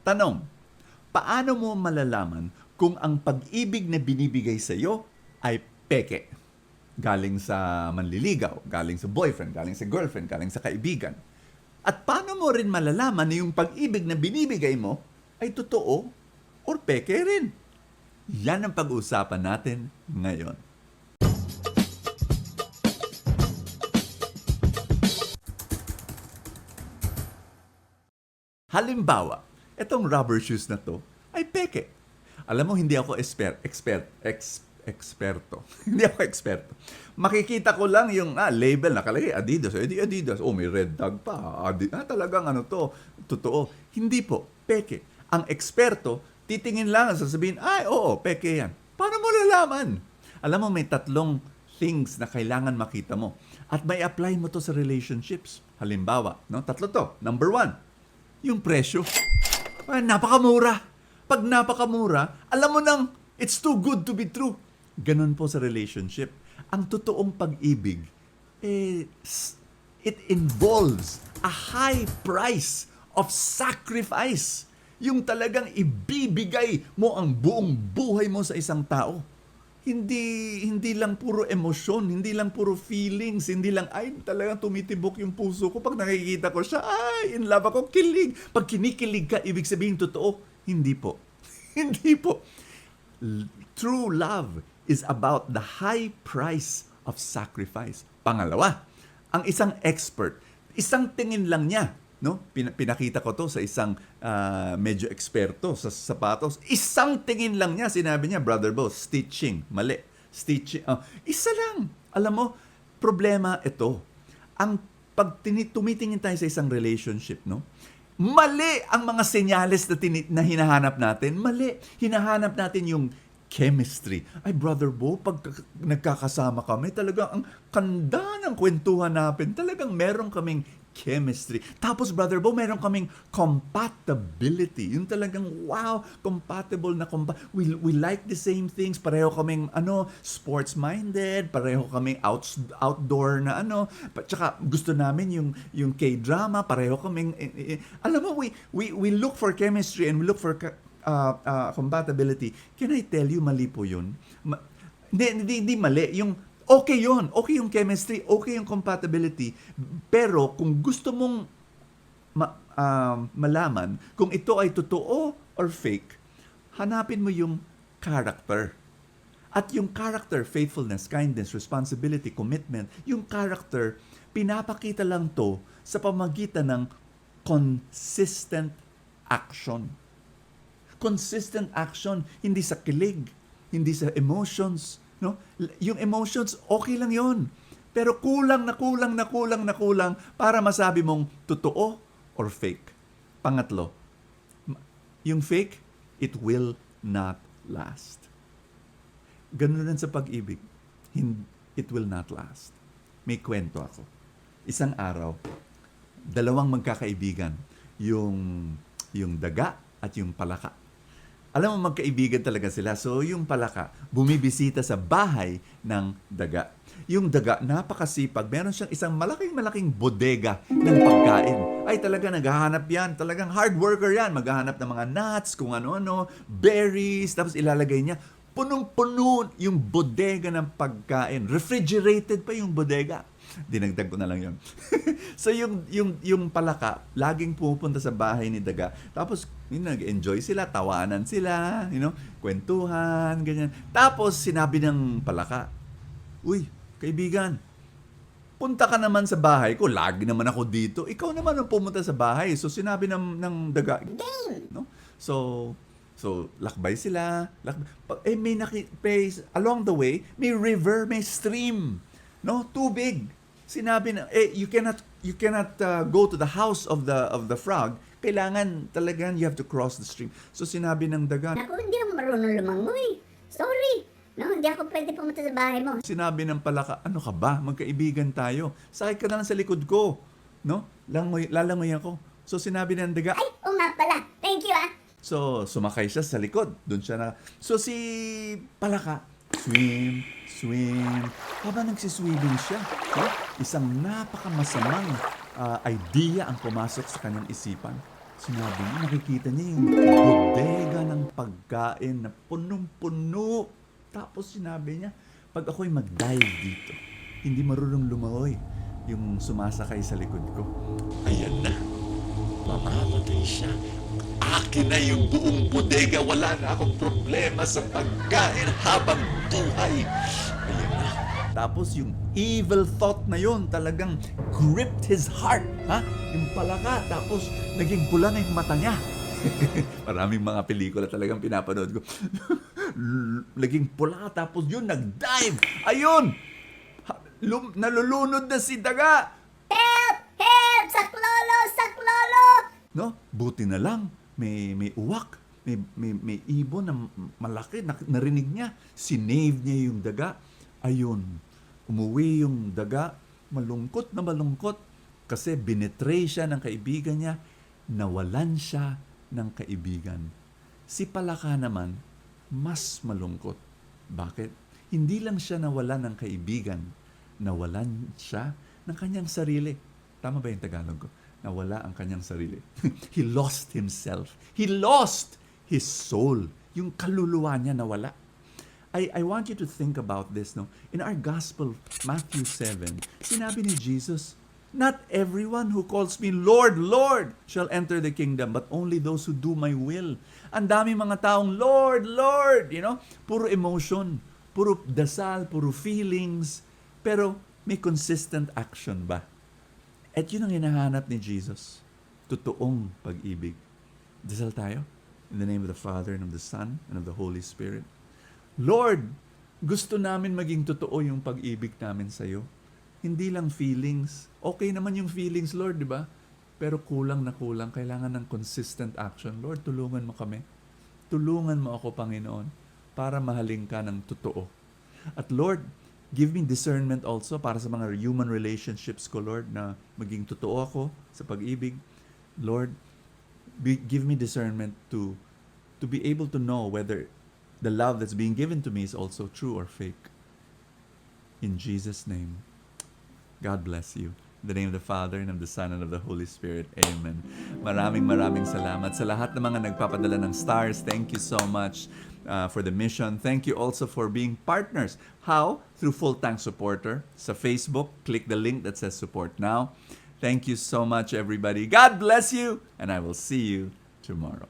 Tanong, paano mo malalaman kung ang pag-ibig na binibigay sa iyo ay peke? Galing sa manliligaw, galing sa boyfriend, galing sa girlfriend, galing sa kaibigan. At paano mo rin malalaman na yung pag-ibig na binibigay mo ay totoo or peke rin? Yan ang pag-uusapan natin ngayon. Halimbawa, itong rubber shoes na to ay peke. Alam mo, hindi ako eksperto. Hindi ako eksperto. Makikita ko lang yung label nakalagay Adidas. Edi Adidas. Oh, may red tag pa. Talagang ano to, totoo. Hindi po, peke. Ang eksperto, titingin lang, sasabihin, ay, oo, peke yan. Paano mo lalaman? Alam mo, may tatlong things na kailangan makita mo. At may apply mo to sa relationships. Halimbawa, no? Tatlo to. Number 1, yung presyo. Ay, napakamura. Pag napakamura, alam mo nang it's too good to be true. Ganun po sa relationship. Ang totoong pag-ibig, it involves a high price of sacrifice. Yung talagang ibibigay mo ang buong buhay mo sa isang tao. Hindi lang puro emosyon, hindi lang puro feelings, hindi lang, ay, talagang tumitibok yung puso ko. Pag nakikita ko siya, ay, in love ako, kilig. Pag kinikilig ka, ibig sabihin totoo. Hindi po. Hindi po. True love is about the high price of sacrifice. Pangalawa, ang isang expert, isang tingin lang niya, no? Pinakita ko to sa isang medyo eksperto sa sapatos. Isang tingin lang niya, sinabi niya, Brother Bo, stitching, mali. Stitching, isa lang. Alam mo, problema ito. Ang pag tumitingin tayo sa isang relationship, no? Mali ang mga senyales na hinahanap natin. Mali. Hinahanap natin yung chemistry. Ay, Brother Bo, pag nagkakasama kami, talagang ang kanda ng kwentuhan natin. Talagang meron kaming chemistry. Tapos, Brother Bo, meron kaming compatibility. Yung talagang, wow, compatible na we like the same things. Pareho kaming, sports-minded. Pareho kaming outdoor na, Tsaka, gusto namin yung K-drama. Pareho kaming, alam mo, we look for chemistry and we look for compatibility. Can I tell you, mali po yun? Hindi mali. Okay yun. Okay yung chemistry, okay yung compatibility. Pero kung gusto mong malaman kung ito ay totoo or fake, hanapin mo yung character. At yung character, faithfulness, kindness, responsibility, commitment, yung character, pinapakita lang to sa pamagitan ng consistent action. Consistent action, hindi sa kilig, hindi sa emotions, no? Yung emotions, okay lang yon. Pero kulang para masabi mong totoo or fake. Pangatlo, yung fake, it will not last. Ganun rin sa pag-ibig. It will not last. May kwento ako. Isang araw, dalawang magkakaibigan, yung daga at yung palaka. Alam mo, magkaibigan talaga sila. So, yung palaka, bumibisita sa bahay ng daga. Yung daga, napakasipag. Meron siyang isang malaking bodega ng pagkain. Ay, talaga naghahanap yan. Talagang hard worker yan. Maghahanap ng mga nuts, kung ano-ano, berries, tapos ilalagay niya. Punong-puno yung bodega ng pagkain. Refrigerated pa yung bodega. Dinagdag ko na lang yun. So, yung palaka, laging pupunta sa bahay ni daga. Tapos, nag-enjoy sila, tawanan sila, kwentuhan, ganyan. Tapos, sinabi ng palaka, uy, kaibigan, punta ka naman sa bahay ko. Lagi naman ako dito. Ikaw naman ang pumunta sa bahay. So, sinabi ng daga, no? So, lakbay sila. Along the way, may river, may stream. No? Tubig. Sinabi na, you cannot go to the house of the frog. Kailangan talagang you have to cross the stream. So sinabi ng daga, Ako, hindi ako marunong lumangoy. Sorry. No, hindi ako pwede pumunta sa bahay mo. sinabi ng palaka, ano ka ba? Magkaibigan tayo. Sakay ka na lang sa likod ko. No? Lalangoy ako. So sinabi ng daga, Ay, oo nga pala. Thank you, ah. so sumakay siya sa likod. Doon siya na. So si palaka, swim. Habang nagsiswimming siya, isang napakamasamang idea ang pumasok sa kanyang isipan. Sinabi niya, nakikita niya yung bodega ng pagkain na punong-puno. Tapos sinabi niya, pag ako'y mag-dive dito, hindi marunong lumaoy yung sumasakay sa likod ko. Ayan na. Mamamatay siya. Akin na yung buong bodega. Wala na akong problema sa pagkain habang buhay. Ayan na. Tapos yung evil thought na yun talagang gripped his heart. Ha? Yung palaka. Tapos naging pula na yung mata niya. Maraming mga pelikula talagang pinapanood ko. Naging pula. Tapos yun, nag-dive. Ayun! Nalulunod na si Daga. Help! Help! Saklolo! Saklolo! No? Buti na lang. May uwak. May ibon na malaki. Narinig niya. Sinave niya yung Daga. Ayun, umuwi yung Daga, malungkot na malungkot kasi binetray siya ng kaibigan niya, nawalan siya ng kaibigan. Si Palaka naman, mas malungkot. Bakit? Hindi lang siya nawalan ng kaibigan, nawalan siya ng kanyang sarili. Tama ba yung Tagalog ko? Nawala ang kanyang sarili. He lost himself. He lost his soul. Yung kaluluwa niya nawala. I want you to think about this, no? In our gospel, Matthew 7, sinabi ni Jesus, "Not everyone who calls me Lord, Lord shall enter the kingdom, but only those who do my will." Ang dami mga taong, Lord, Lord, puro emotion, puro dasal, puro feelings, pero may consistent action ba? At yun ang hinahanap ni Jesus, totoong pag-ibig. Dasal tayo. In the name of the Father, and of the Son, and of the Holy Spirit. Lord, gusto namin maging totoo yung pag-ibig namin sa iyo. Hindi lang feelings. Okay naman yung feelings, Lord, di ba? Pero kulang na kulang. Kailangan ng consistent action. Lord, tulungan mo kami. Tulungan mo ako, Panginoon, para mahalin ka ng totoo. At Lord, give me discernment also para sa mga human relationships ko, Lord, na maging totoo ako sa pag-ibig. Lord, give me discernment to be able to know whether the love that's being given to me is also true or fake. In Jesus' name, God bless you. In the name of the Father, and of the Son, and of the Holy Spirit. Amen. Maraming salamat sa lahat ng mga nagpapadala ng stars. Thank you so much for the mission. Thank you also for being partners. How? Through Full Tank Supporter. Sa Facebook, click the link that says Support Now. Thank you so much, everybody. God bless you, and I will see you tomorrow.